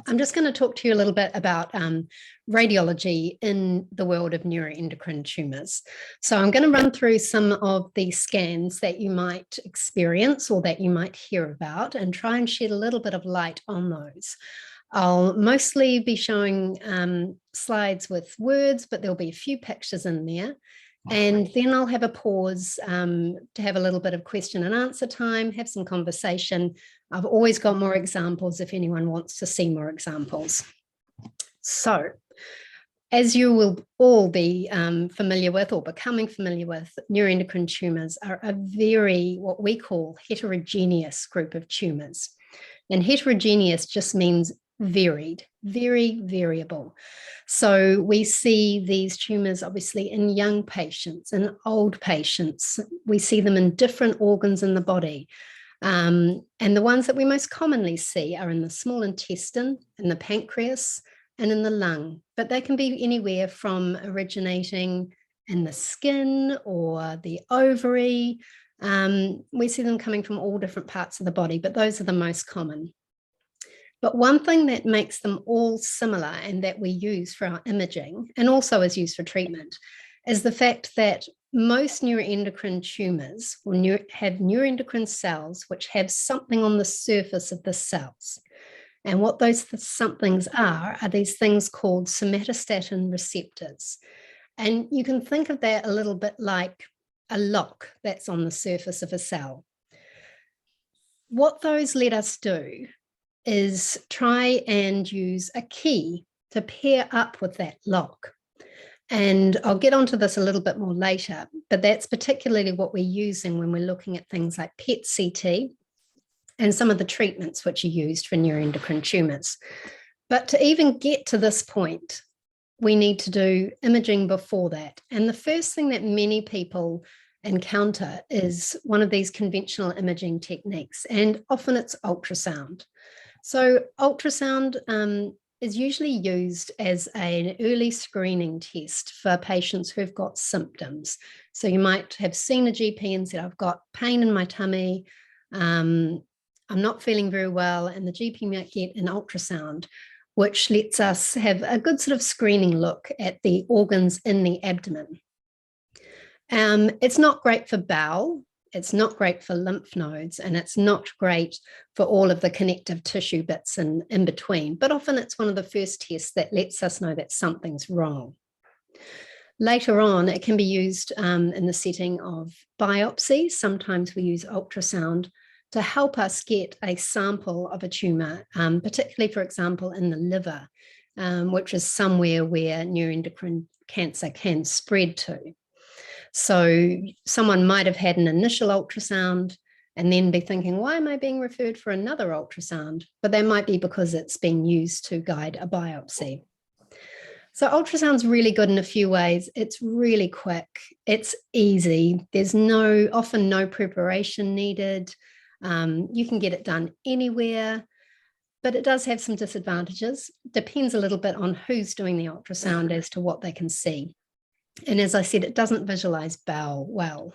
I'm just going to talk to you a little bit about radiology in the world of neuroendocrine tumours. So I'm going to run through some of the scans that you might experience or that you might hear about and try and shed a little bit of light on those. I'll mostly be showing slides with words, but there'll be a few pictures in there. And then I'll have a pause to have a little bit of question and answer time, have some conversation. I've always got more examples if anyone wants to see more examples. So, as you will all be familiar with or becoming familiar with, neuroendocrine tumours are a very, what we call, heterogeneous group of tumours. And heterogeneous just means varied, very variable. So we see these tumours obviously in young patients and old patients. We see them in different organs in the body. And the ones that we most commonly see are in the small intestine, in the pancreas, and in the lung. But they can be anywhere from originating in the skin or the ovary. We see them coming from all different parts of the body, but those are the most common. But one thing that makes them all similar and that we use for our imaging and also is used for treatment is the fact that most neuroendocrine tumours will have neuroendocrine cells which have something on the surface of the cells. And what those somethings are these things called somatostatin receptors. And you can think of that a little bit like a lock that's on the surface of a cell. What those let us do is try and use a key to pair up with that lock. And I'll get onto this a little bit more later, but that's particularly what we're using when we're looking at things like PET-CT and some of the treatments which are used for neuroendocrine tumours. But to even get to this point, we need to do imaging before that. And the first thing that many people encounter is one of these conventional imaging techniques, and often it's ultrasound. So ultrasound is usually used as an early screening test for patients who've got symptoms. So you might have seen a GP and said, I've got pain in my tummy, I'm not feeling very well, and the GP might get an ultrasound, which lets us have a good sort of screening look at the organs in the abdomen. It's not great for bowel. It's not great for lymph nodes, and it's not great for all of the connective tissue bits in between, but often it's one of the first tests that lets us know that something's wrong. Later on, it can be used in the setting of biopsy. Sometimes we use ultrasound to help us get a sample of a tumour, particularly, for example, in the liver, which is somewhere where neuroendocrine cancer can spread to. So someone might have had an initial ultrasound and then be thinking, why am I being referred for another ultrasound? But that might be because it's being used to guide a biopsy. So ultrasound's really good in a few ways. It's really quick. It's easy. There's often no preparation needed. You can get it done anywhere, but it does have some disadvantages. Depends a little bit on who's doing the ultrasound as to what they can see. And as I said, it doesn't visualize bowel well.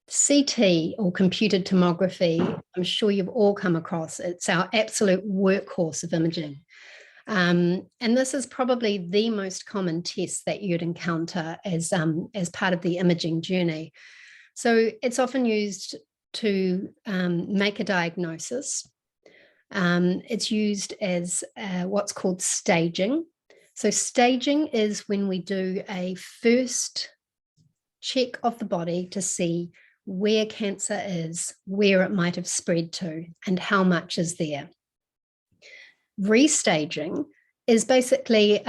CT or computed tomography, I'm sure you've all come across. It's our absolute workhorse of imaging. And this is probably the most common test that you'd encounter as part of the imaging journey. So it's often used to make a diagnosis. It's used as what's called staging. So staging is when we do a first check of the body to see where cancer is, where it might have spread to, and how much is there. Restaging is basically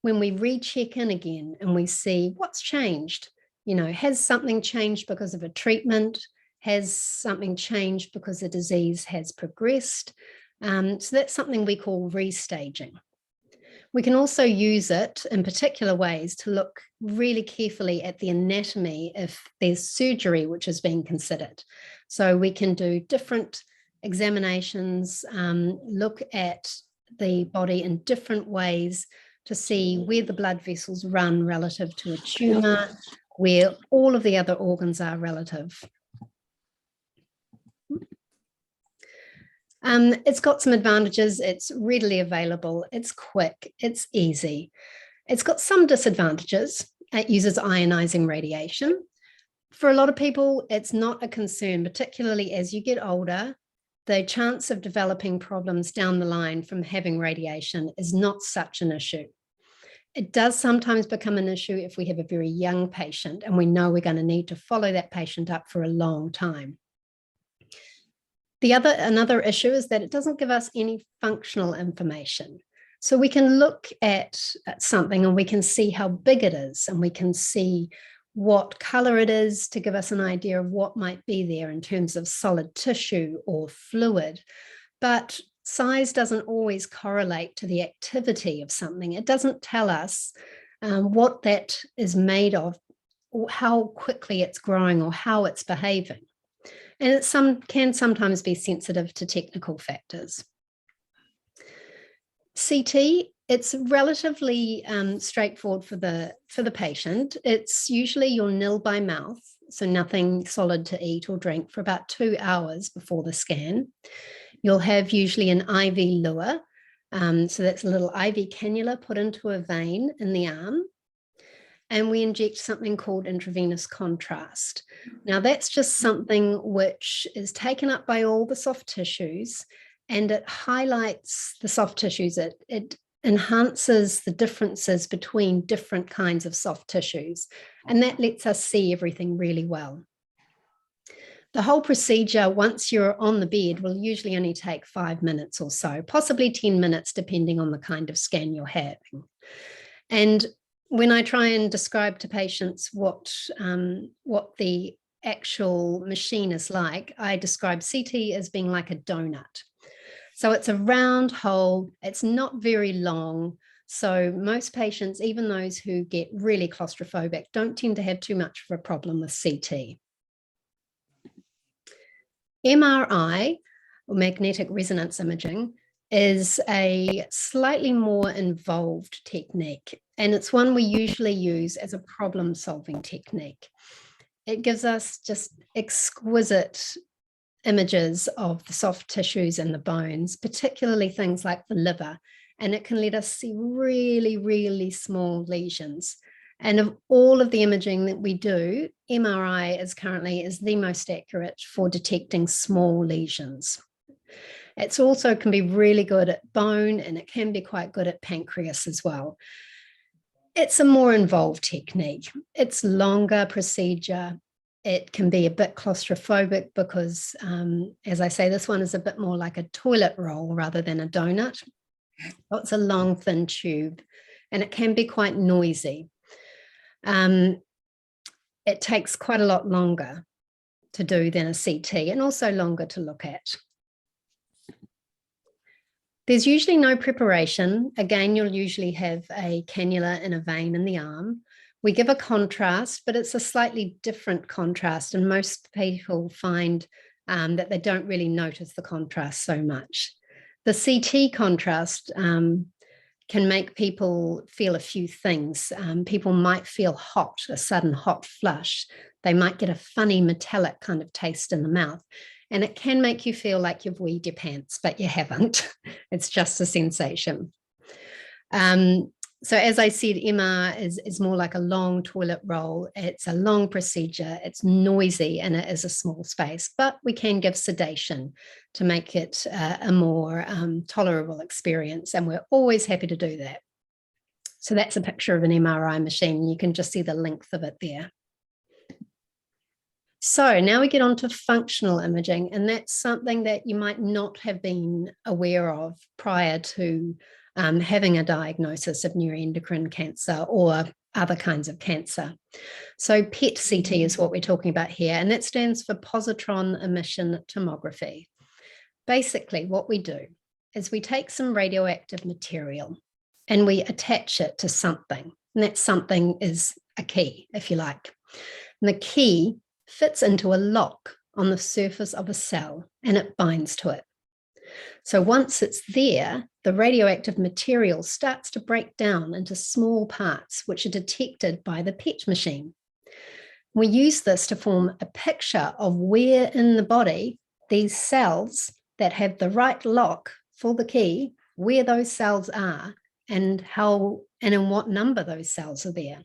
when we recheck in again and we see what's changed. Has something changed because of a treatment? Has something changed because the disease has progressed? So that's something we call restaging. We can also use it in particular ways to look really carefully at the anatomy if there's surgery which is being considered. So we can do different examinations, look at the body in different ways to see where the blood vessels run relative to a tumour, where all of the other organs are relative. It's got some advantages. It's readily available. It's quick. It's easy. It's got some disadvantages. It uses ionizing radiation. For a lot of people, it's not a concern, particularly as you get older. The chance of developing problems down the line from having radiation is not such an issue. It does sometimes become an issue if we have a very young patient and we know we're going to need to follow that patient up for a long time. Another issue is that it doesn't give us any functional information. So we can look at something and we can see how big it is, and we can see what color it is to give us an idea of what might be there in terms of solid tissue or fluid. But size doesn't always correlate to the activity of something. It doesn't tell us what that is made of, or how quickly it's growing, or how it's behaving. And it can sometimes be sensitive to technical factors. CT, it's relatively straightforward for the patient. It's usually your nil by mouth, so nothing solid to eat or drink for about 2 hours before the scan. You'll have usually an IV lure, so that's a little IV cannula put into a vein in the arm. And we inject something called intravenous contrast. Now, that's just something which is taken up by all the soft tissues, and it highlights the soft tissues. It enhances the differences between different kinds of soft tissues, and that lets us see everything really well. The whole procedure, once you're on the bed, will usually only take 5 minutes or so, possibly 10 minutes, depending on the kind of scan you're having. And when I try and describe to patients what the actual machine is like, I describe CT as being like a donut. So it's a round hole. It's not very long. So most patients, even those who get really claustrophobic, don't tend to have too much of a problem with CT. MRI, or magnetic resonance imaging, is a slightly more involved technique, and it's one we usually use as a problem-solving technique. It gives us just exquisite images of the soft tissues and the bones, particularly things like the liver, and it can let us see really, really small lesions. And of all of the imaging that we do, MRI is the most accurate for detecting small lesions. It also can be really good at bone, and it can be quite good at pancreas as well. It's a more involved technique. It's longer procedure. It can be a bit claustrophobic because, as I say, this one is a bit more like a toilet roll rather than a donut. It's a long, thin tube, and it can be quite noisy. It takes quite a lot longer to do than a CT, and also longer to look at. There's usually no preparation. Again, you'll usually have a cannula in a vein in the arm. We give a contrast, but it's a slightly different contrast, and most people find that they don't really notice the contrast so much. The CT contrast can make people feel a few things. People might feel hot, a sudden hot flush. They might get a funny metallic kind of taste in the mouth. And it can make you feel like you've weed your pants, but you haven't. It's just a sensation. So as I said, MR is more like a long toilet roll. It's a long procedure. It's noisy, and it is a small space, but we can give sedation to make it a more tolerable experience. And we're always happy to do that. So that's a picture of an MRI machine. You can just see the length of it there. So now we get on to functional imaging, and that's something that you might not have been aware of prior to having a diagnosis of neuroendocrine cancer or other kinds of cancer. So PET-CT is what we're talking about here, and that stands for positron emission tomography. Basically, what we do is we take some radioactive material and we attach it to something, and that something is a key, if you like. And the key fits into a lock on the surface of a cell, and it binds to it. So once it's there, the radioactive material starts to break down into small parts, which are detected by the PET machine. We use this to form a picture of where in the body these cells that have the right lock for the key where those cells are and how and in what number those cells are there.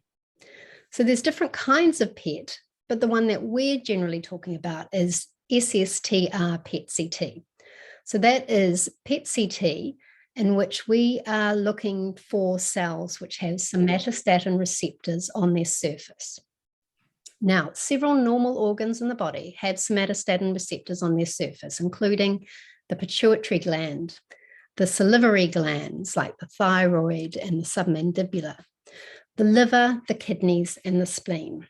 So there's different kinds of PET, but the one that we're generally talking about is SSTR PET-CT. So that is PET-CT in which we are looking for cells which have somatostatin receptors on their surface. Now, several normal organs in the body have somatostatin receptors on their surface, including the pituitary gland, the salivary glands like the thyroid and the submandibular, the liver, the kidneys, and the spleen.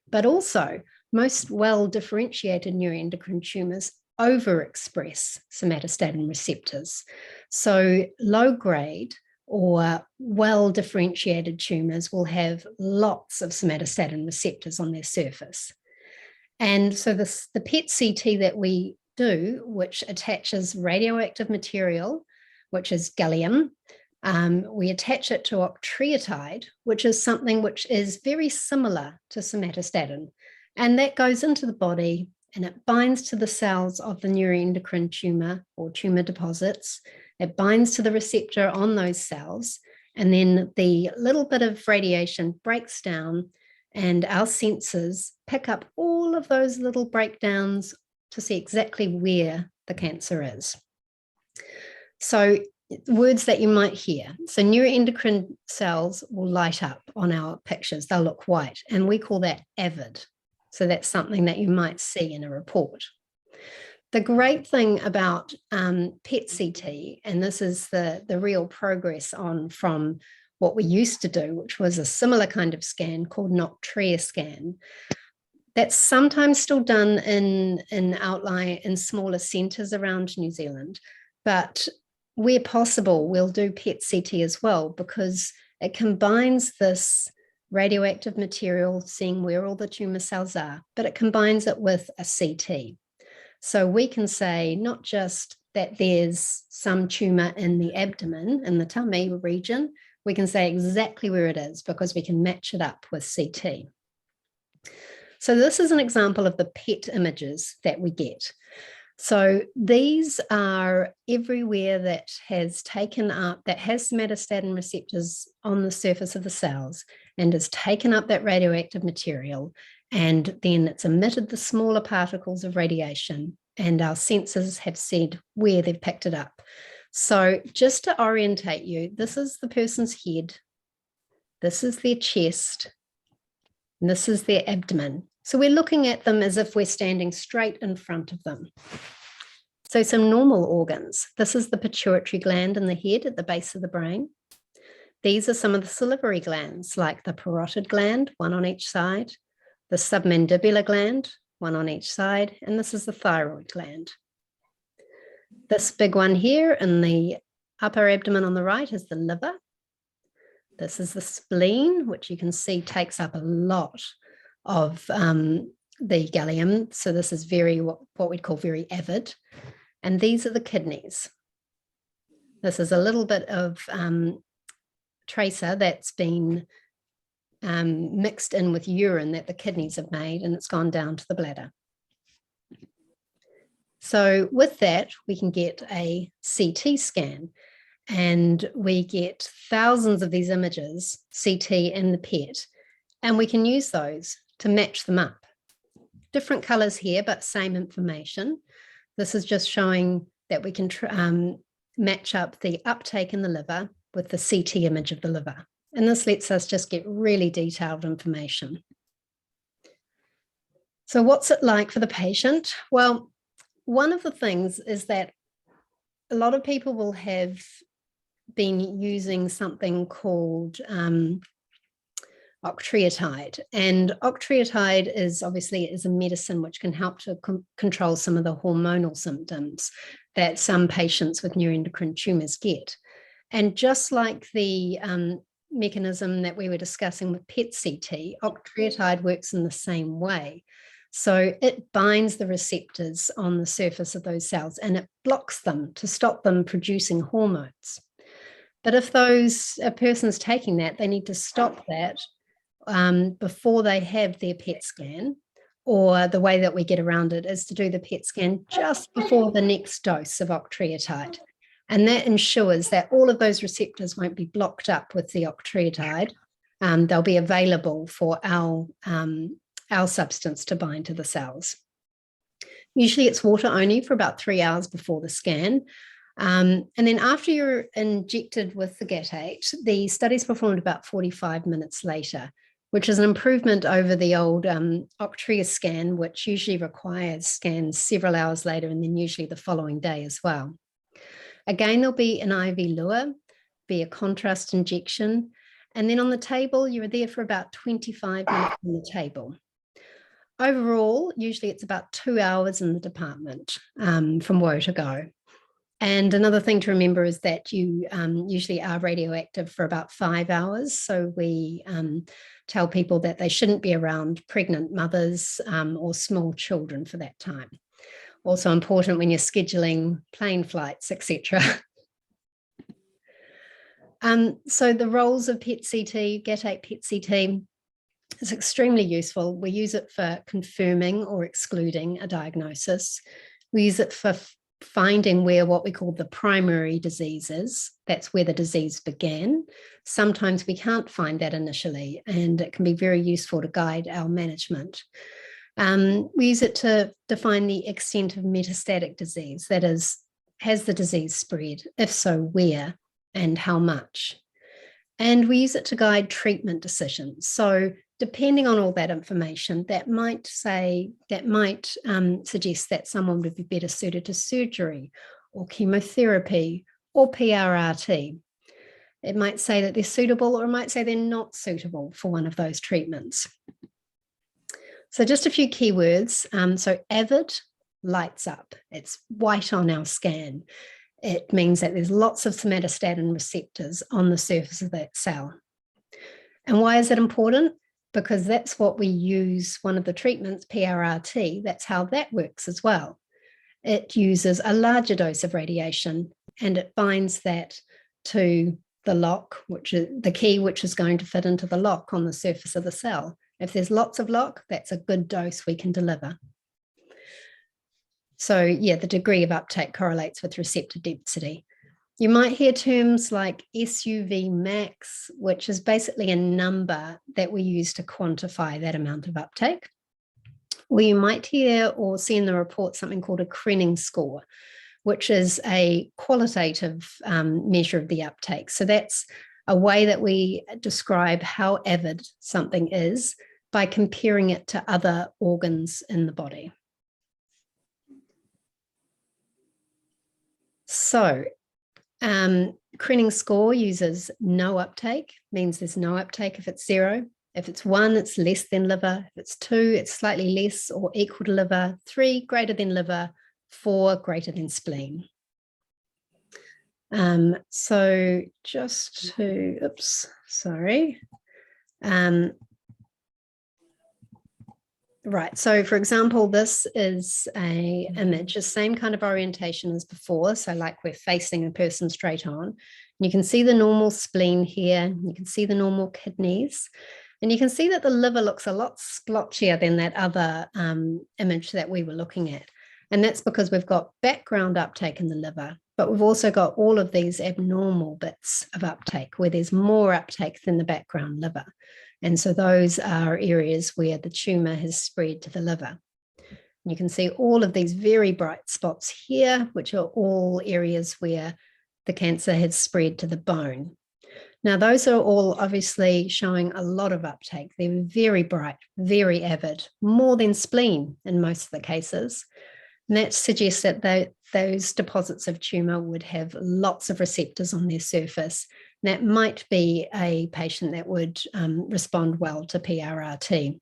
But also, most well-differentiated neuroendocrine tumours overexpress somatostatin receptors. So low-grade or well-differentiated tumours will have lots of somatostatin receptors on their surface. And so the PET-CT that we do, which attaches radioactive material, which is gallium, we attach it to octreotide, which is something which is very similar to somatostatin. And that goes into the body and it binds to the cells of the neuroendocrine tumour or tumour deposits. It binds to the receptor on those cells. And then the little bit of radiation breaks down and our sensors pick up all of those little breakdowns to see exactly where the cancer is. So words that you might hear. So neuroendocrine cells will light up on our pictures. They'll look white, and we call that avid. So that's something that you might see in a report. The great thing about PET-CT, and this is the real progress on from what we used to do, which was a similar kind of scan called an Octrea scan, that's sometimes still done in outline in smaller centres around New Zealand, but where possible, we'll do PET-CT as well because it combines this radioactive material, seeing where all the tumour cells are, but it combines it with a CT. So we can say not just that there's some tumour in the abdomen, in the tummy region, we can say exactly where it is because we can match it up with CT. So this is an example of the PET images that we get. So these are everywhere that has taken up, that has somatostatin receptors on the surface of the cells and has taken up that radioactive material, and then it's emitted the smaller particles of radiation, and our sensors have said where they've picked it up. So just to orientate you, this is the person's head, this is their chest, and this is their abdomen. So we're looking at them as if we're standing straight in front of them. So some normal organs. This is the pituitary gland in the head at the base of the brain. These are some of the salivary glands, like the parotid gland, one on each side, the submandibular gland, one on each side, and this is the thyroid gland. This big one here in the upper abdomen on the right is the liver. This is the spleen, which you can see takes up a lot of the gallium. So this is very, what we'd call very avid. And these are the kidneys. This is a little bit of tracer that's been mixed in with urine that the kidneys have made, and it's gone down to the bladder. So with that, we can get a CT scan, and we get thousands of these images, CT and the PET, and we can use those to match them up. Different colors here, but same information. This is just showing that we can match up the uptake in the liver with the CT image of the liver. And this lets us just get really detailed information. So what's it like for the patient? Well, one of the things is that a lot of people will have been using something called octreotide, and octreotide is obviously a medicine which can help to control some of the hormonal symptoms that some patients with neuroendocrine tumours get. And just like the mechanism that we were discussing with PET-CT, octreotide works in the same way. So it binds the receptors on the surface of those cells and it blocks them to stop them producing hormones. But if a person's taking that, they need to stop that before they have their PET scan, or the way that we get around it is to do the PET scan just before the next dose of octreotide. And that ensures that all of those receptors won't be blocked up with the octreotide. They'll be available for our substance to bind to the cells. Usually it's water only for about 3 hours before the scan. And then after you're injected with the GAT8, the study's performed about 45 minutes later, which is an improvement over the old Octrea scan, which usually requires scans several hours later and then usually the following day as well. Again, there'll be an IV lure, be a contrast injection, and then on the table, you are there for about 25 minutes on the table. Overall, usually it's about 2 hours in the department from woe to go. And another thing to remember is that you usually are radioactive for about 5 hours. So we tell people that they shouldn't be around pregnant mothers or small children for that time. Also important when you're scheduling plane flights, etc. So the roles of PET-CT, GAT8 PET-CT is extremely useful. We use it for confirming or excluding a diagnosis. We use it for finding where what we call the primary disease is. That's where the disease began. Sometimes we can't find that initially, and it can be very useful to guide our management. We use it to define the extent of metastatic disease. That is, has the disease spread? If so, where and how much? And we use it to guide treatment decisions. So depending on all that information, that might suggest that someone would be better suited to surgery or chemotherapy or PRRT. It might say that they're suitable, or it might say they're not suitable for one of those treatments. So just a few keywords. So AVID, lights up. It's white on our scan. It means that there's lots of somatostatin receptors on the surface of that cell. And why is that important? Because that's what we use, one of the treatments, PRRT, that's how that works as well. It uses a larger dose of radiation and it binds that to the lock, which is the key, which is going to fit into the lock on the surface of the cell. If there's lots of lock, that's a good dose we can deliver. So yeah, the degree of uptake correlates with receptor density. You might hear terms like SUV max, which is basically a number that we use to quantify that amount of uptake. Or you might hear or see in the report something called a Krenning score, which is a qualitative measure of the uptake. So that's a way that we describe how avid something is by comparing it to other organs in the body. So Krenning score uses no uptake, means there's no uptake if it's 0. If it's 1, it's less than liver. If it's 2, it's slightly less or equal to liver. 3, greater than liver. 4, greater than spleen. So just to, oops, sorry. Right, so for example, this is an image, the same kind of orientation as before. So like we're facing a person straight on. And you can see the normal spleen here. You can see the normal kidneys. And you can see that the liver looks a lot splotchier than that other image that we were looking at. And that's because we've got background uptake in the liver, but we've also got all of these abnormal bits of uptake where there's more uptake than the background liver. And so those are areas where the tumour has spread to the liver. You can see all of these very bright spots here, which are all areas where the cancer has spread to the bone. Now, those are all obviously showing a lot of uptake. They're very bright, very avid, more than spleen in most of the cases. And that suggests that those deposits of tumour would have lots of receptors on their surface. And that might be a patient that would respond well to PRRT.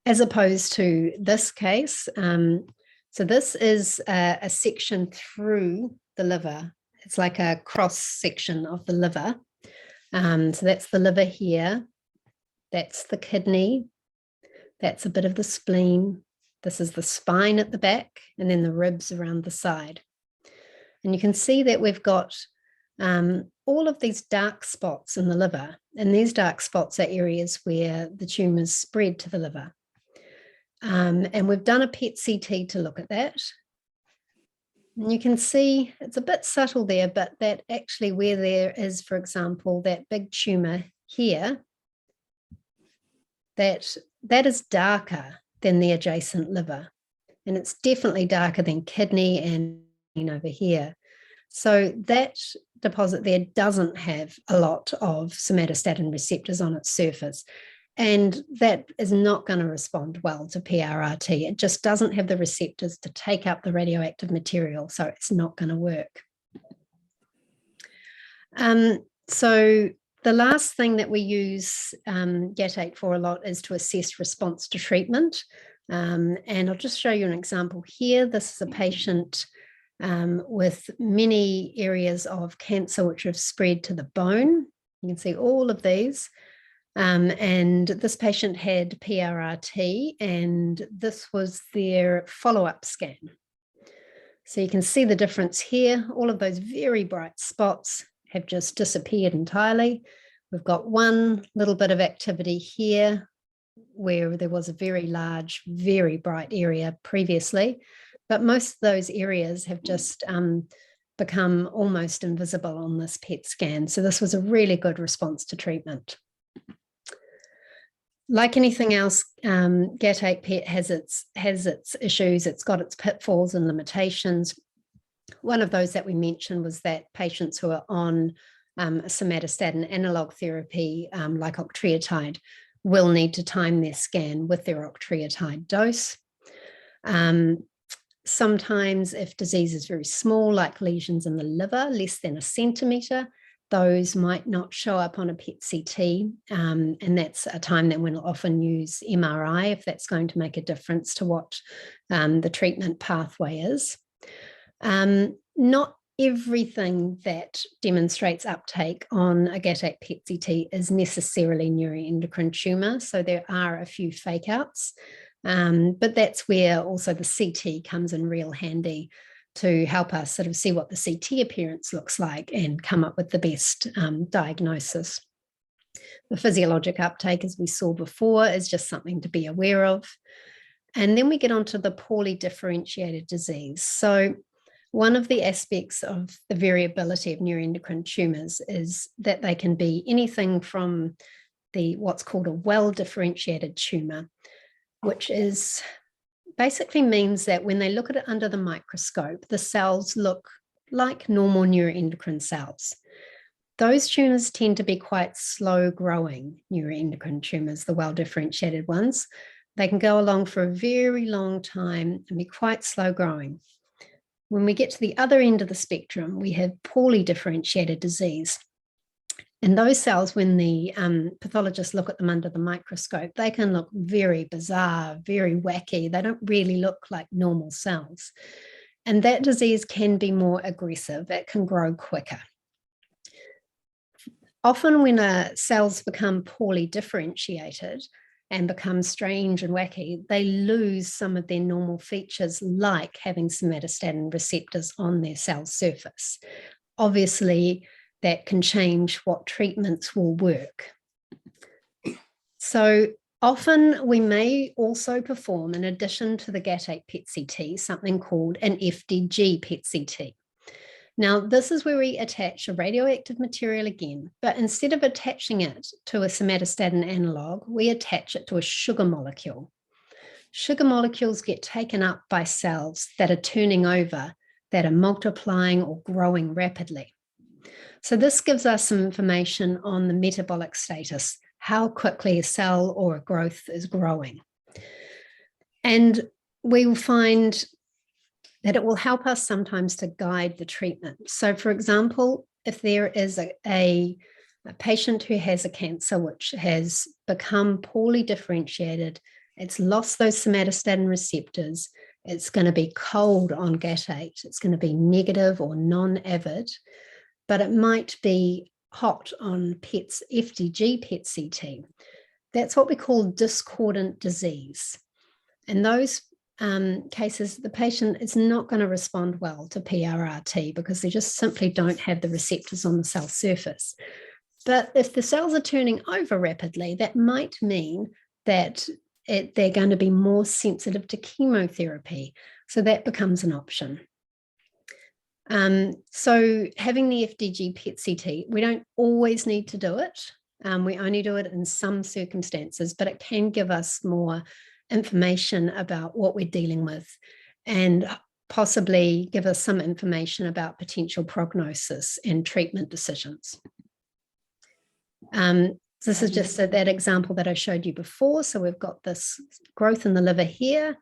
As opposed to this case, so this is a section through the liver. It's like a cross section of the liver. So that's the liver here. That's the kidney. That's a bit of the spleen. This is the spine at the back, and then the ribs around the side. And you can see that we've got all of these dark spots in the liver, and these dark spots are areas where the tumours spread to the liver. And we've done a PET-CT to look at that. And you can see it's a bit subtle there, but that actually where there is, for example, that big tumour here, that is darker than the adjacent liver. And it's definitely darker than kidney and over here. So that deposit there doesn't have a lot of somatostatin receptors on its surface. And that is not going to respond well to PRRT. It just doesn't have the receptors to take up the radioactive material, so it's not going to work. So the last thing that we use GAT8 for a lot is to assess response to treatment. And I'll just show you an example here. This is a patient with many areas of cancer which have spread to the bone. You can see all of these. And this patient had PRRT, and this was their follow-up scan. So you can see the difference here. All of those very bright spots have just disappeared entirely. We've got one little bit of activity here where there was a very large, very bright area previously, but most of those areas have just become almost invisible on this PET scan. So this was a really good response to treatment. Like anything else, GAT8 PET has its issues. It's got its pitfalls and limitations. One of those that we mentioned was that patients who are on a somatostatin analog therapy, like octreotide, will need to time their scan with their octreotide dose. Sometimes if disease is very small, like lesions in the liver, less than 1 centimetre, those might not show up on a PET-CT, and that's a time that we'll often use MRI if that's going to make a difference to what the treatment pathway is. Not everything that demonstrates uptake on a GAT8 PET-CT is necessarily neuroendocrine tumour, so there are a few fake outs, but that's where also the CT comes in real handy to help us sort of see what the CT appearance looks like and come up with the best diagnosis. The physiologic uptake, as we saw before, is just something to be aware of. And then we get onto the poorly differentiated disease. So one of the aspects of the variability of neuroendocrine tumours is that they can be anything from what's called a well-differentiated tumour, which is basically means that when they look at it under the microscope, the cells look like normal neuroendocrine cells. Those tumours tend to be quite slow growing neuroendocrine tumours, the well-differentiated ones. They can go along for a very long time and be quite slow growing. When we get to the other end of the spectrum, we have poorly differentiated disease. And those cells, when the pathologists look at them under the microscope, they can look very bizarre, very wacky. They don't really look like normal cells. And that disease can be more aggressive. It can grow quicker. Often when cells become poorly differentiated and become strange and wacky, they lose some of their normal features, like having somatostatin receptors on their cell surface. Obviously, that can change what treatments will work. So often we may also perform, in addition to the GAT8 PET-CT, something called an FDG PET-CT. Now, this is where we attach a radioactive material again, but instead of attaching it to a somatostatin analog, we attach it to a sugar molecule. Sugar molecules get taken up by cells that are turning over, that are multiplying or growing rapidly. So this gives us some information on the metabolic status, how quickly a cell or a growth is growing. And we will find that it will help us sometimes to guide the treatment. So for example, if there is a patient who has a cancer which has become poorly differentiated, it's lost those somatostatin receptors, it's going to be cold on GAT8, it's going to be negative or non-avid, but it might be hot on FDG PET-CT. That's what we call discordant disease. In those cases, the patient is not going to respond well to PRRT because they just simply don't have the receptors on the cell surface. But if the cells are turning over rapidly, that might mean that they're going to be more sensitive to chemotherapy. So that becomes an option. So having the FDG PET-CT, we don't always need to do it. We only do it in some circumstances, but it can give us more information about what we're dealing with and possibly give us some information about potential prognosis and treatment decisions. This is just that example that I showed you before. So we've got this growth in the liver here,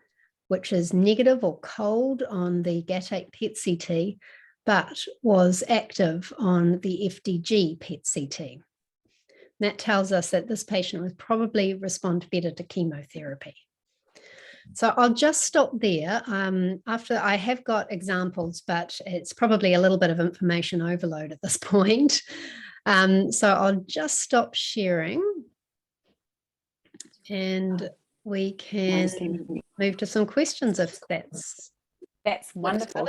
which is negative or cold on the GAT8 PET-CT, but was active on the FDG PET-CT. That tells us that this patient would probably respond better to chemotherapy. So I'll just stop there. After I have got examples, but it's probably a little bit of information overload at this point. So I'll just stop sharing and we can move to some questions if that's wonderful.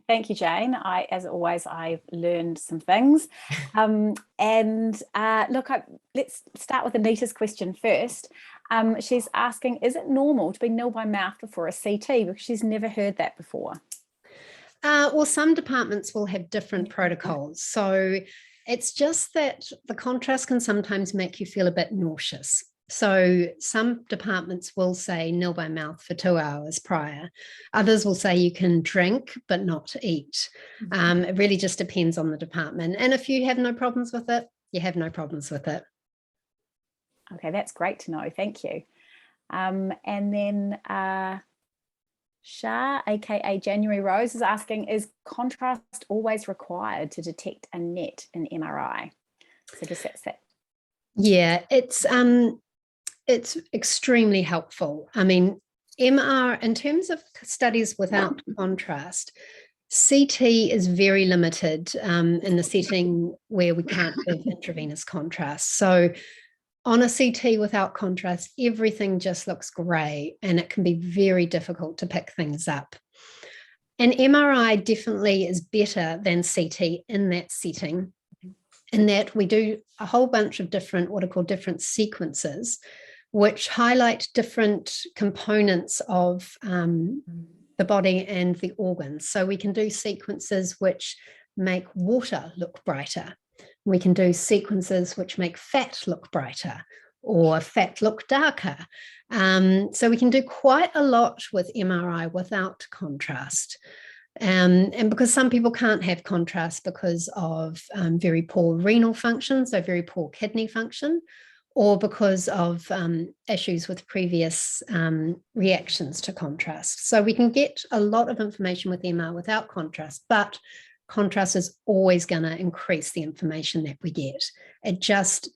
Thank you, Jane. As always, I've learned some things. Look, let's start with Anita's question first. She's asking, is it normal to be nil by mouth before a CT? Because she's never heard that before. Well, some departments will have different protocols. So it's just that the contrast can sometimes make you feel a bit nauseous. So some departments will say nil by mouth for 2 hours prior. Others will say you can drink but not eat. It really just depends on the department. And if you have no problems with it, you have no problems with it. Okay, that's great to know. Thank you. And then Shah, aka January Rose, is asking, is contrast always required to detect a net in MRI? So just that's that. Yeah, it's extremely helpful. I mean, MR, in terms of studies without contrast, CT is very limited in the setting where we can't give intravenous contrast. So on a CT without contrast, everything just looks grey and it can be very difficult to pick things up. And MRI definitely is better than CT in that setting, in that we do a whole bunch of different, what are called different sequences, which highlight different components of the body and the organs. So we can do sequences which make water look brighter. We can do sequences which make fat look brighter or fat look darker. So we can do quite a lot with MRI without contrast. And because some people can't have contrast because of very poor renal function, so very poor kidney function, or because of issues with previous reactions to contrast. So we can get a lot of information with MR without contrast, but contrast is always going to increase the information that we get. It just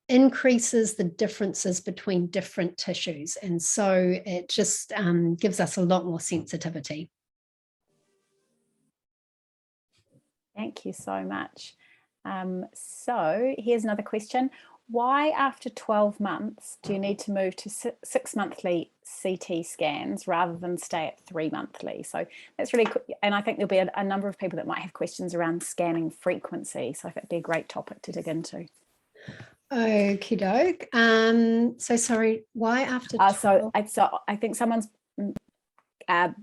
increases the differences between different tissues. And so it just gives us a lot more sensitivity. Thank you so much. So here's another question. Why, after 12 months, do you need to move to 6 monthly CT scans rather than stay at 3 monthly? So that's really cool. And I think there'll be a number of people that might have questions around scanning frequency. So I think it'd be a great topic to dig into. Okie doke. So sorry, why after 12? So I think someone's, Michelle,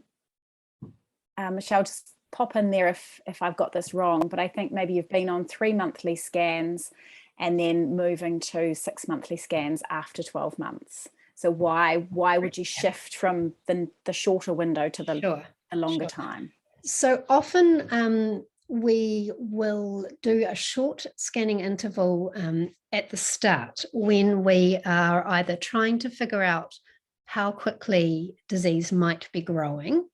just pop in there if I've got this wrong, but I think maybe you've been on 3 monthly scans and then moving to 6 monthly scans after 12 months. So why would you shift from the shorter window to the longer time? So often we will do a short scanning interval at the start when we are either trying to figure out how quickly disease might be growing.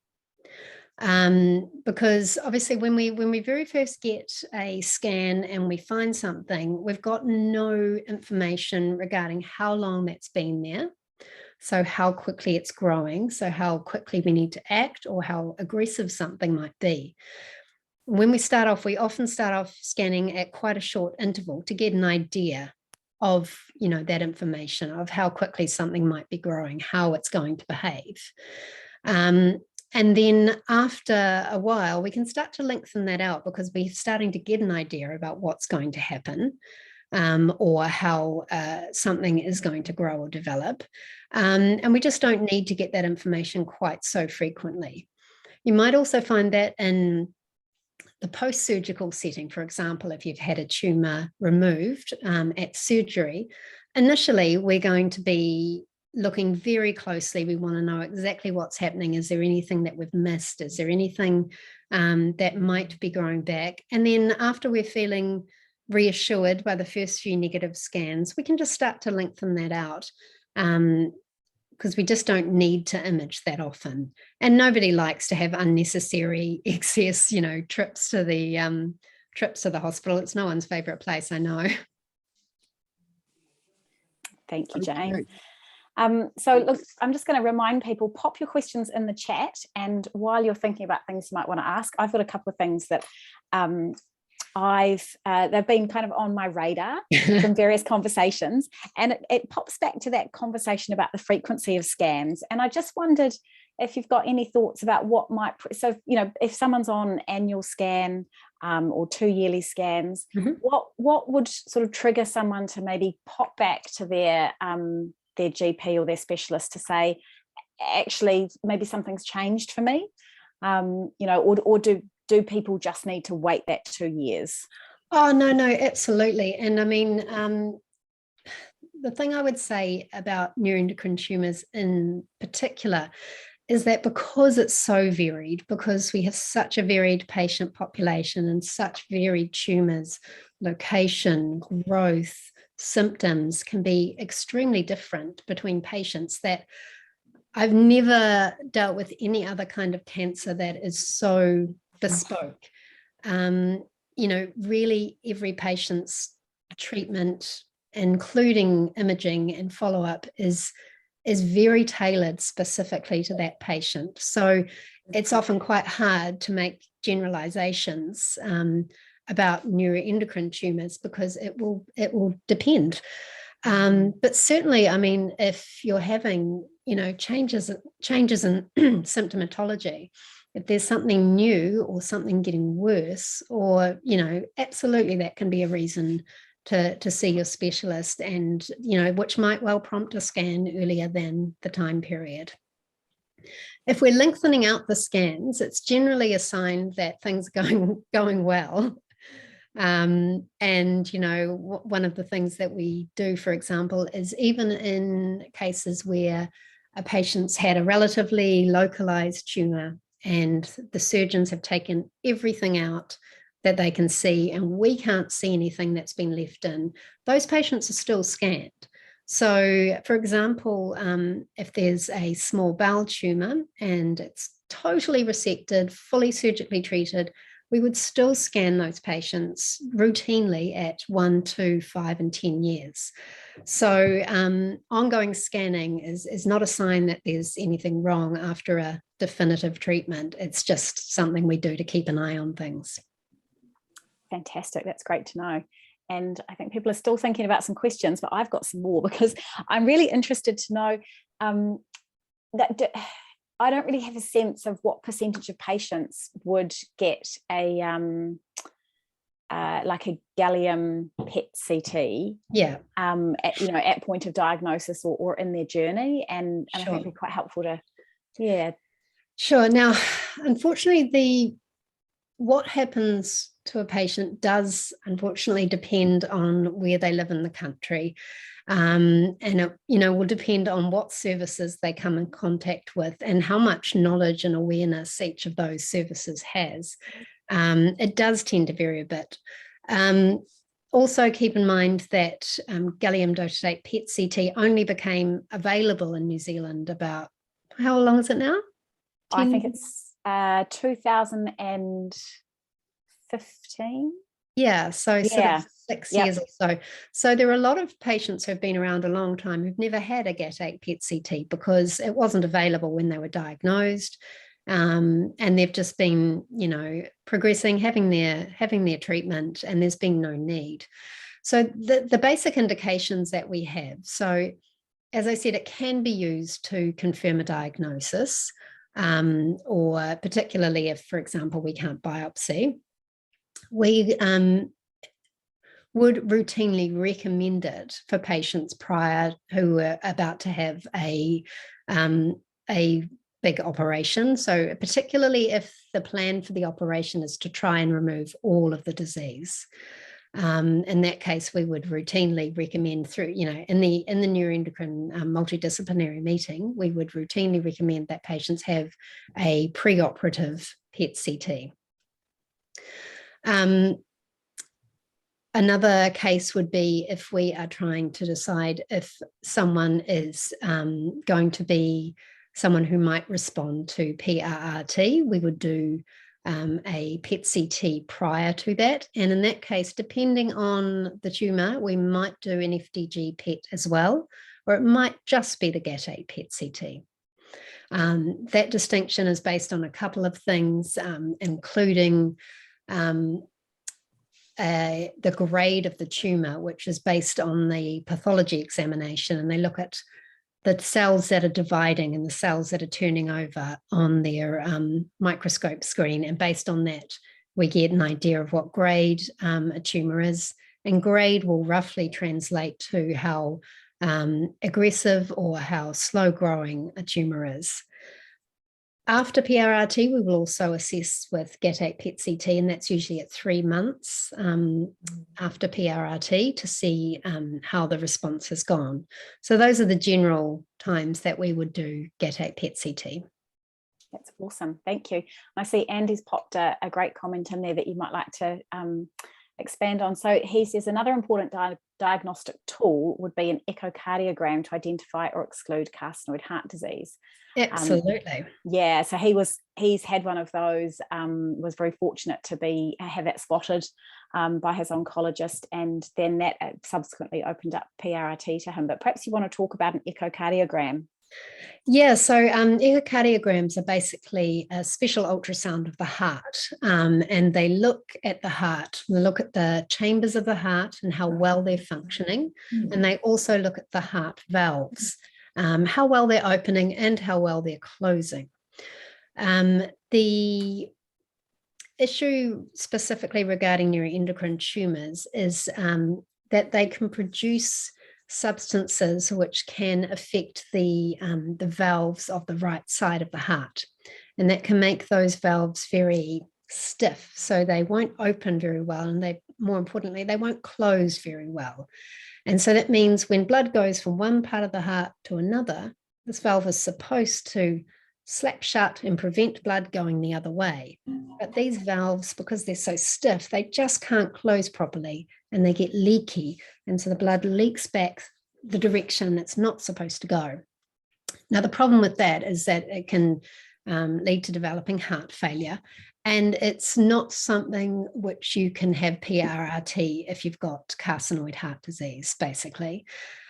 Because obviously when we very first get a scan and we find something, we've got no information regarding how long that's been there. So how quickly it's growing, so how quickly we need to act or how aggressive something might be. When we start off, we often start off scanning at quite a short interval to get an idea of, that information of how quickly something might be growing, how it's going to behave. And then after a while, we can start to lengthen that out because we're starting to get an idea about what's going to happen. or how something is going to grow or develop. And we just don't need to get that information quite so frequently. You might also find that in the post-surgical setting, for example, if you've had a tumour removed at surgery, initially we're going to be looking very closely. We want to know exactly what's happening. Is there anything that we've missed? Is there anything that might be growing back? And then after we're feeling reassured by the first few negative scans, we can just start to lengthen that out, because we just don't need to image that often. And nobody likes to have unnecessary excess, trips to the hospital. It's no one's favourite place, I know. Thank you, Jane. So look, I'm just going to remind people, pop your questions in the chat, and while you're thinking about things you might want to ask, I've got a couple of things that they've been kind of on my radar from various conversations, and it pops back to that conversation about the frequency of scans. And I just wondered if you've got any thoughts about what might, so if someone's on annual scan or 2 yearly scans, what would sort of trigger someone to maybe pop back to their GP or their specialist to say, actually maybe something's changed for me, or do people just need to wait that 2 years? Oh, no, absolutely. And I mean, the thing I would say about neuroendocrine tumours in particular is that because it's so varied, because we have such a varied patient population and such varied tumours, location, growth, symptoms can be extremely different between patients, that I've never dealt with any other kind of cancer that is so bespoke. Really every patient's treatment, including imaging and follow-up, is very tailored specifically to that patient. So it's often quite hard to make generalizations about neuroendocrine tumours, because it will depend. But certainly, I mean, if you're having changes in symptomatology, if there's something new or something getting worse, or absolutely that can be a reason to see your specialist, and which might well prompt a scan earlier than the time period. If we're lengthening out the scans, it's generally a sign that things are going well. And one of the things that we do, for example, is even in cases where a patient's had a relatively localized tumor and the surgeons have taken everything out that they can see, and we can't see anything that's been left in, those patients are still scanned. So, for example, if there's a small bowel tumor and it's totally resected, fully surgically treated, we would still scan those patients routinely at 1, 2, 5, and 10 years. So ongoing scanning is not a sign that there's anything wrong after a definitive treatment. It's just something we do to keep an eye on things. Fantastic. That's great to know. And I think people are still thinking about some questions, but I've got some more, because I'm really interested to know that I don't really have a sense of what percentage of patients would get a like a gallium PET CT, at point of diagnosis or in their journey, and I think it'd be quite helpful to, Sure. Now, unfortunately, what happens to a patient does unfortunately depend on where they live in the country. And it, will depend on what services they come in contact with and how much knowledge and awareness each of those services has. It does tend to vary a bit. Also keep in mind that gallium dotatate PET CT only became available in New Zealand about, how long is it now? I think it's 2015. Yeah, so sort of 6 years or so. So there are a lot of patients who've been around a long time who've never had a GAT8 PET CT because it wasn't available when they were diagnosed, and they've just been, progressing, having their treatment, and there's been no need. So the basic indications that we have. So as I said, it can be used to confirm a diagnosis, or particularly if, for example, we can't biopsy. We would routinely recommend it for patients who are about to have a big operation. So particularly if the plan for the operation is to try and remove all of the disease. In that case, we would routinely recommend through, in the neuroendocrine multidisciplinary meeting, we would routinely recommend that patients have a preoperative PET-CT. Another case would be if we are trying to decide if someone is going to be someone who might respond to PRRT, we would do a PET-CT prior to that. And in that case, depending on the tumour, we might do an FDG PET as well, or it might just be the GAT8 PET-CT. That distinction is based on a couple of things, including the grade of the tumour, which is based on the pathology examination, and they look at the cells that are dividing and the cells that are turning over on their microscope screen. And based on that, we get an idea of what grade a tumour is. And grade will roughly translate to how aggressive or how slow growing a tumour is. After PRRT, we will also assess with GAT8 PET-CT, and that's usually at 3 months after PRRT to see how the response has gone. So those are the general times that we would do GAT8 PET-CT. That's awesome. Thank you. I see Andy's popped a great comment in there that you might like to expand on. So he says another important diagnostic tool would be an echocardiogram to identify or exclude carcinoid heart disease. Absolutely. Yeah, so he's had one of those, was very fortunate to have that spotted by his oncologist, and then that subsequently opened up PRRT to him. But perhaps you want to talk about an echocardiogram. Yeah, so echocardiograms are basically a special ultrasound of the heart, and they look at the heart, they look at the chambers of the heart and how well they're functioning, and they also look at the heart valves, how well they're opening and how well they're closing. The issue specifically regarding neuroendocrine tumours is that they can produce substances which can affect the valves of the right side of the heart, and that can make those valves very stiff, so they won't open very well, and more importantly, they won't close very well. And so that means when blood goes from one part of the heart to another, this valve is supposed to slap shut and prevent blood going the other way. But these valves, because they're so stiff, they just can't close properly, and they get leaky. And so the blood leaks back the direction it's not supposed to go. Now, the problem with that is that it can lead to developing heart failure. And it's not something which you can have PRRT if you've got carcinoid heart disease, basically.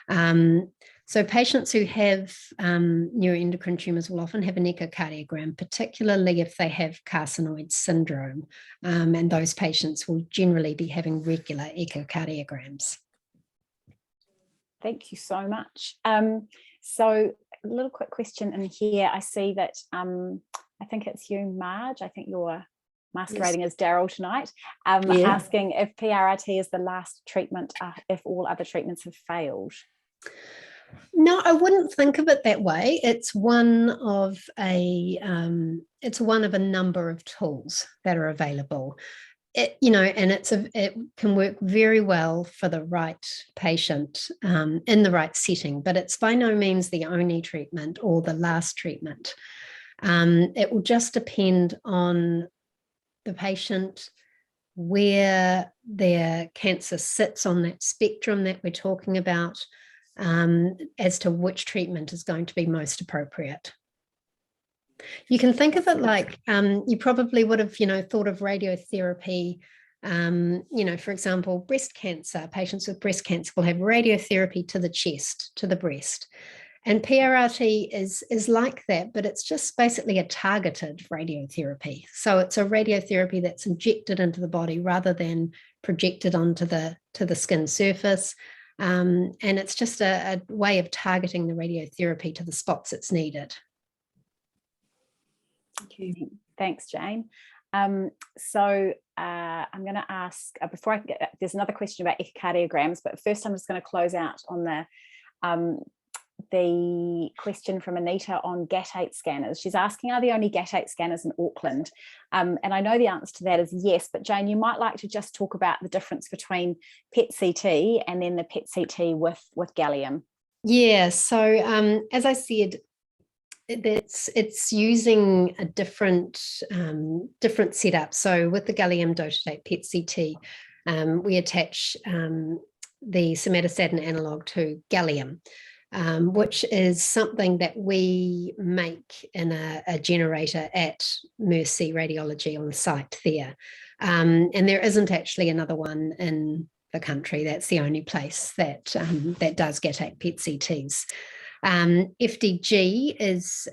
So patients who have neuroendocrine tumours will often have an echocardiogram, particularly if they have carcinoid syndrome. And those patients will generally be having regular echocardiograms. Thank you so much. So a little quick question in here. I see that, I think it's you, Marge. I think you're masquerading as Daryl tonight, asking if PRRT is the last treatment if all other treatments have failed. No, I wouldn't think of it that way. It's one of a number of tools that are available. And it can work very well for the right patient in the right setting, but it's by no means the only treatment or the last treatment. It will just depend on the patient, where their cancer sits on that spectrum that we're talking about, as to which treatment is going to be most appropriate. You can think of it like you probably would have, thought of radiotherapy. For example, breast cancer. Patients with breast cancer will have radiotherapy to the chest, to the breast. And PRRT is like that, but it's just basically a targeted radiotherapy. So it's a radiotherapy that's injected into the body rather than projected onto the skin surface. And it's just a way of targeting the radiotherapy to the spots it's needed. Thanks, Jane. I'm going to ask, before I get, there's another question about echocardiograms, but first I'm just going to close out on the question from Anita on GAT8 scanners. She's asking, are the only GAT8 scanners in Auckland? And I know the answer to that is yes, but Jane, you might like to just talk about the difference between PET-CT and then the PET-CT with gallium. Yeah, so as I said, it's using a different setup. So with the gallium dotatate PET-CT, we attach the somatostatin analog to gallium, which is something that we make in a generator at Mercy Radiology on site there. And there isn't actually another one in the country. That's the only place that does GAT8 PET-CTs. FDG is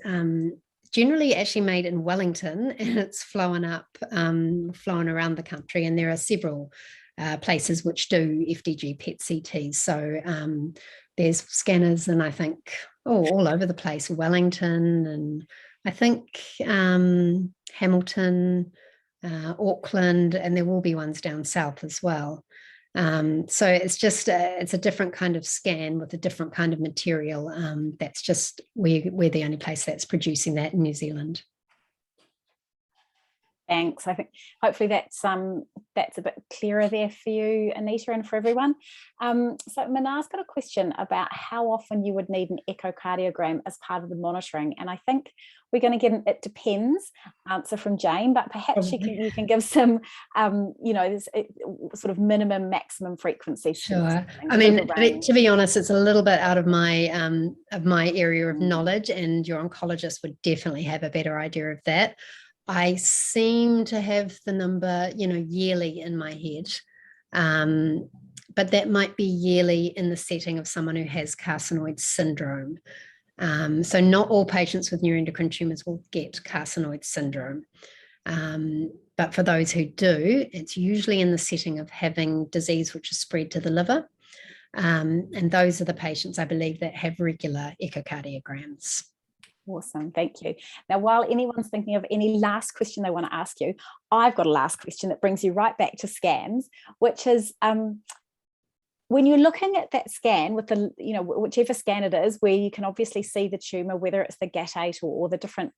generally actually made in Wellington, and it's flown around the country, and there are several places which do FDG PET-CTs. So there's scanners, and I think all over the place, Wellington, and I think Hamilton, Auckland, and there will be ones down south as well. So it's just it's a different kind of scan with a different kind of material. That's just we're the only place that's producing that in New Zealand. Thanks. I think hopefully that's a bit clearer there for you, Anita, and for everyone. So Manar's got a question about how often you would need an echocardiogram as part of the monitoring, and I think we're going to get an "it depends" answer from Jane, but perhaps you can give some, sort of minimum, maximum frequency. Sure. I mean, to be honest, it's a little bit out of my area of knowledge, and your oncologist would definitely have a better idea of that. I seem to have the number, yearly in my head, but that might be yearly in the setting of someone who has carcinoid syndrome. So not all patients with neuroendocrine tumours will get carcinoid syndrome. But for those who do, it's usually in the setting of having disease which is spread to the liver. And those are the patients, I believe, that have regular echocardiograms. Awesome, thank you. Now, while anyone's thinking of any last question they want to ask you, I've got a last question that brings you right back to scans, which is when you're looking at that scan with the, whichever scan it is, where you can obviously see the tumour, whether it's the GAT8 or the different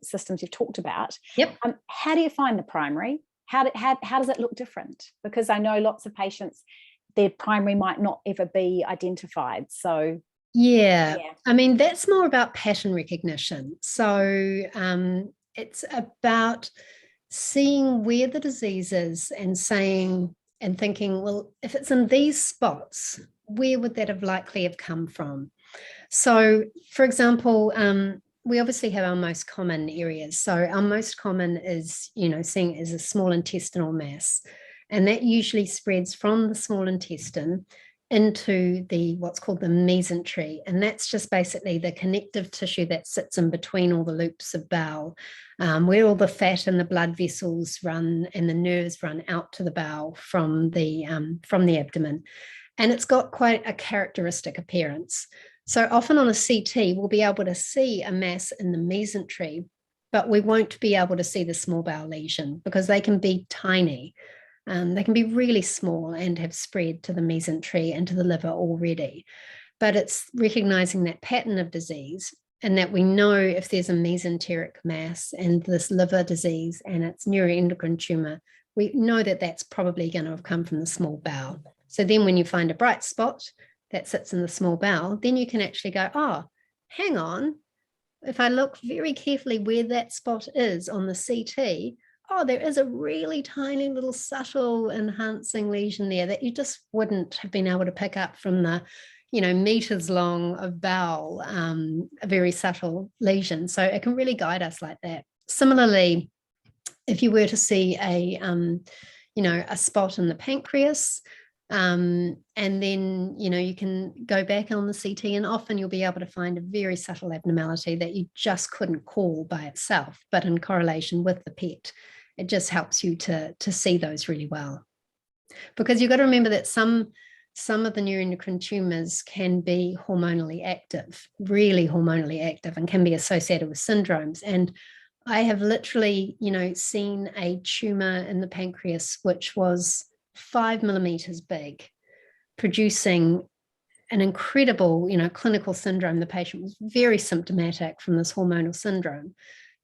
systems you've talked about. Yep. How do you find the primary? How does it look different? Because I know lots of patients, their primary might not ever be identified. So yeah, I mean, that's more about pattern recognition. So it's about seeing where the disease is and thinking, well, if it's in these spots, where would that have likely come from? So, for example, we obviously have our most common areas. So our most common is, seeing as a small intestinal mass, and that usually spreads from the small intestine into what's called the mesentery, and that's just basically the connective tissue that sits in between all the loops of bowel, where all the fat and the blood vessels run and the nerves run out to the bowel from the abdomen, and it's got quite a characteristic appearance. So often on a CT, we'll be able to see a mass in the mesentery, but we won't be able to see the small bowel lesion because they can be tiny. They can be really small and have spread to the mesentery and to the liver already. But it's recognizing that pattern of disease, and that we know if there's a mesenteric mass and this liver disease and it's neuroendocrine tumor, we know that that's probably going to have come from the small bowel. So then when you find a bright spot that sits in the small bowel, then you can actually go, oh, hang on. If I look very carefully where that spot is on the CT, oh, there is a really tiny little subtle enhancing lesion there that you just wouldn't have been able to pick up from the, meters long of bowel, a very subtle lesion. So it can really guide us like that. Similarly, if you were to see a spot in the pancreas, and then, you can go back on the CT, and often you'll be able to find a very subtle abnormality that you just couldn't call by itself, but in correlation with the PET. It just helps you to see those really well. Because you've got to remember that some of the neuroendocrine tumours can be hormonally active, really hormonally active, and can be associated with syndromes. And I have literally, seen a tumor in the pancreas, which was 5 millimeters big, producing an incredible, clinical syndrome. The patient was very symptomatic from this hormonal syndrome,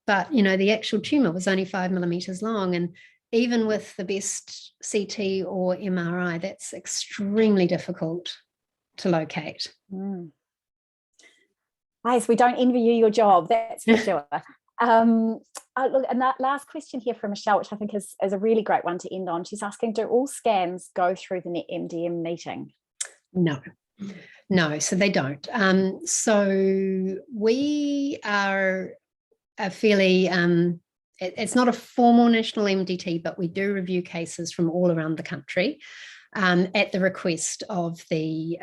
but, the actual tumor was only 5 millimeters long. And even with the best CT or MRI, that's extremely difficult to locate. Yes, we don't envy you your job, that's for sure. Look, and that last question here from Michelle, which I think is a really great one to end on. She's asking, do all scans go through the NetMDM meeting? No, so they don't. So we are a fairly, it's not a formal national MDT, but we do review cases from all around the country at the request of the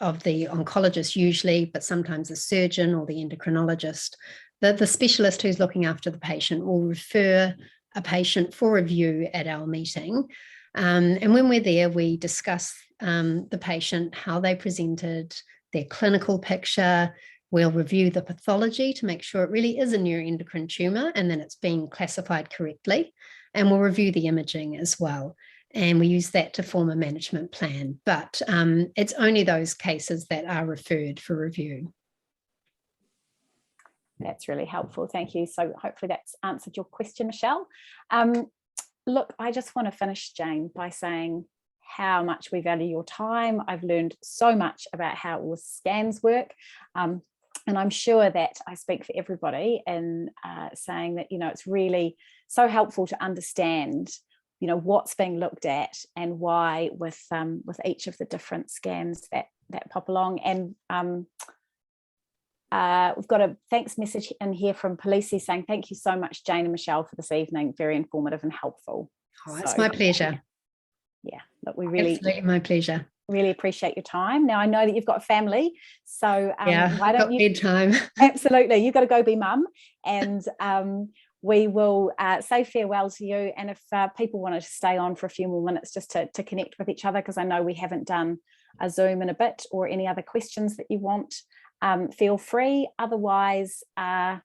oncologist usually, but sometimes the surgeon or the endocrinologist. The specialist who's looking after the patient will refer a patient for review at our meeting. And when we're there, we discuss the patient, how they presented, their clinical picture. We'll review the pathology to make sure it really is a neuroendocrine tumor and then it's being classified correctly. And we'll review the imaging as well. And we use that to form a management plan. But it's only those cases that are referred for review. That's really helpful. Thank you. So hopefully that's answered your question, Michelle. Look, I just want to finish, Jane, by saying how much we value your time. I've learned so much about how all scans work. And I'm sure that I speak for everybody in saying that, it's really so helpful to understand, what's being looked at and why with each of the different scans that pop along. And we've got a thanks message in here from Polisi saying, thank you so much, Jane and Michelle, for this evening. Very informative and helpful. Oh, it's my pleasure. Yeah, look, we really, absolutely my pleasure. Really appreciate your time. Now I know that you've got a family, so why don't you? Bedtime. Absolutely, you've got to go be mum, and we will say farewell to you. And if people wanted to stay on for a few more minutes just to connect with each other, because I know we haven't done a Zoom in a bit, or any other questions that you want, feel free. Otherwise, so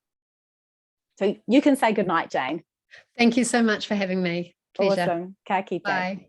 you can say goodnight, Jane. Thank you so much for having me. Pleasure. Awesome. Ka kite. Bye.